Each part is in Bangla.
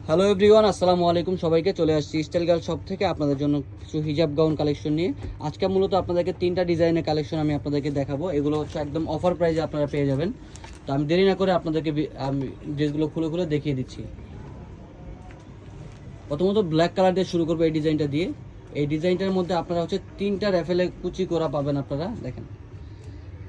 হ্যালো এভরিওয়ান, আসসালামু আলাইকুম। সবাইকে চলে আসছি স্টাইল গার্ল শপ থেকে আপনাদের জন্য কিছু হিজাব গাউন কালেকশন নিয়ে। আজকে মূলত আপনাদেরকে 3টা ডিজাইনের কালেকশন আমি আপনাদেরকে দেখাবো। এগুলো হচ্ছে একদম অফার প্রাইসে আপনারা পেয়ে যাবেন। তো আমি দেরি না করে আপনাদেরকে আমি ড্রেসগুলো খুলে খুলে দেখিয়ে দিচ্ছি। প্রথমত ব্ল্যাক কালার দিয়ে শুরু করবো এই ডিজাইনটা দিয়ে। এই ডিজাইনটার মধ্যে আপনারা হচ্ছে 3টা র্যাফেলে কুচি করা পাবেন। আপনারা দেখেন,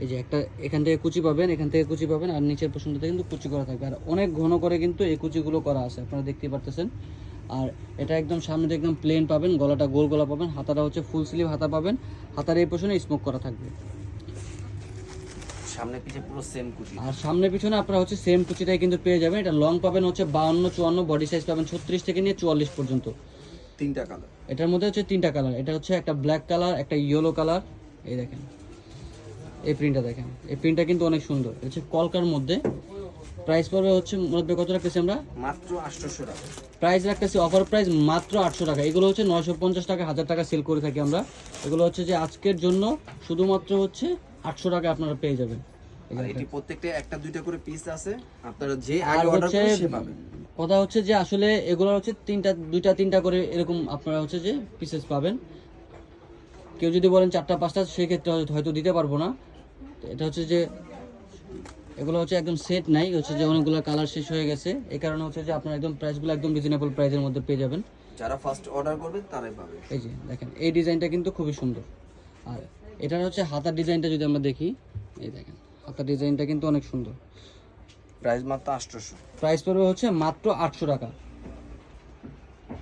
এই যে একটা এখান থেকে কুচি পাবেন, এখান থেকে কুচি পাবেন, আর নিচের পোর্শনটাতে কিন্তু কুচি করা থাকবে। আর অনেক ঘন করে কিন্তু এই কুচিগুলো করা আছে, আপনারা দেখতেই পারতেছেন। আর এটা একদম সামনে থেকে একদম প্লেন পাবেন, গলাটা গোল গলা পাবেন, হাতাটা হচ্ছে ফুল স্লিভ হাতা পাবেন, হাতার এই পোর্শনে স্মোক করা থাকবে। সামনে পিছে পুরো সেম কুচি, আর সামনে পিছনে আপনারা হচ্ছে সেম কুচিটাই কিন্তু পেয়ে যাবেন। এটা লং পাবেন হচ্ছে 52, 54, বডি সাইজ পাবেন 36 থেকে নিয়ে 44 পর্যন্ত। 3টা কালার। এটার মধ্যে হচ্ছে 3টা কালার। এটা হচ্ছে একটা ব্ল্যাক কালার, একটা ইয়েলো কালার। এই দেখেন, এই প্রিন্টটা দেখেন, এই প্রিন্টটা কিন্তু অনেক সুন্দর। এটা হচ্ছে কলকার মধ্যে। প্রাইস পড়বে হচ্ছে মূলত কত রাখতেছি আমরা? মাত্র 800 টাকা প্রাইস রাখতেছি, অফার প্রাইস মাত্র 800 টাকা। এগুলো হচ্ছে 950 টাকা, 1000 টাকা সেল করে থাকি আমরা। এগুলো হচ্ছে যে আজকের জন্য শুধুমাত্র হচ্ছে 800 টাকা আপনারা পেয়ে যাবেন। আর এটি প্রত্যেকটা একটা দুইটা করে পিস আছে, আপনারা যে আর আগে অর্ডার হচ্ছে করবেন সে পাবেন। কথা হচ্ছে যে আসলে এগুলো হচ্ছে দুইটা করে এরকম আপনারা হচ্ছে যে পিসেস পাবেন। কেউ যদি বলেন 4টা 5টা, সেক্ষেত্রে হয়তো দিতে পারবো না। এটা হচ্ছে যে এগুলো হচ্ছে একদম সেট নাই, হচ্ছে যে অনেকগুলো কালার শেষ হয়ে গেছে। এই কারণে হচ্ছে যে আপনারা একদম প্রাইসগুলো একদম রিজনেবল প্রাইসের মধ্যে পেয়ে যাবেন। যারা ফার্স্ট অর্ডার করবেন তারাই পাবে। এই যে দেখেন, এই ডিজাইনটা কিন্তু খুবই সুন্দর। আর এটার হচ্ছে হাতার ডিজাইনটা যদি আমরা দেখি, এই দেখেন হাতার ডিজাইনটা কিন্তু অনেক সুন্দর। প্রাইস মাত্র 800। প্রাইস পড়বে হচ্ছে মাত্র 800 টাকা।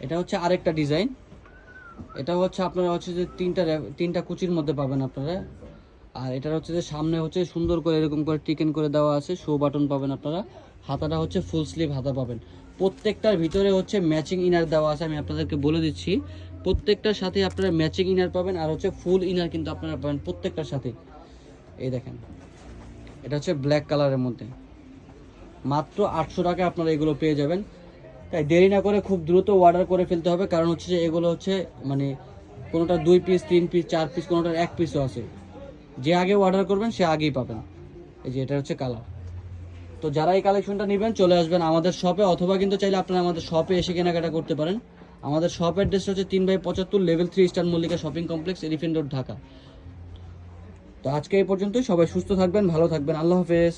এটা হচ্ছে আরেকটা ডিজাইন। এটা হচ্ছে আপনারা হচ্ছে যে তিনটা কুচির মধ্যে পাবেন আপনারা। আর এটার হচ্ছে যে সামনে হচ্ছে সুন্দর করে এরকম করে টিকেন করে দেওয়া আছে, শো বাটন পাবেন আপনারা। হাতাটা হচ্ছে ফুল স্লিভ হাতা পাবেন। প্রত্যেকটার ভিতরে হচ্ছে ম্যাচিং ইনার দেওয়া আছে, আমি আপনাদেরকে বলে দিচ্ছি। প্রত্যেকটার সাথে আপনারা ম্যাচিং ইনার পাবেন, আর হচ্ছে ফুল ইনার কিন্তু আপনারা পাবেন প্রত্যেকটার সাথে। এই দেখেন, এটা হচ্ছে ব্ল্যাক কালারের মধ্যে। মাত্র 800 টাকা আপনারা এগুলো পেয়ে যাবেন। তাই দেরি না করে খুব দ্রুত অর্ডার করে ফেলতে হবে, কারণ হচ্ছে যে এগুলো হচ্ছে মানে কোনোটা 2 পিস 3 পিস 4 পিস, কোনোটার 1 পিসও আছে। যে আগে অর্ডার করবেন সে আগেই পাবেন। এই যে এটা হচ্ছে কালার। তো যারা এই কালেকশনটা নেবেন চলে আসবেন আমাদের শপে, অথবা কিন্তু চাইলে আপনারা আমাদের শপে এসে কেনাকাটা করতে পারেন। আমাদের শপ অ্যাড্রেস হচ্ছে 3/75 level 3 star Mallika shopping complex, elephant road, Dhaka. তো আজকে এই পর্যন্তই। সবাই সুস্থ থাকবেন, ভালো থাকবেন। আল্লাহ হাফেজ।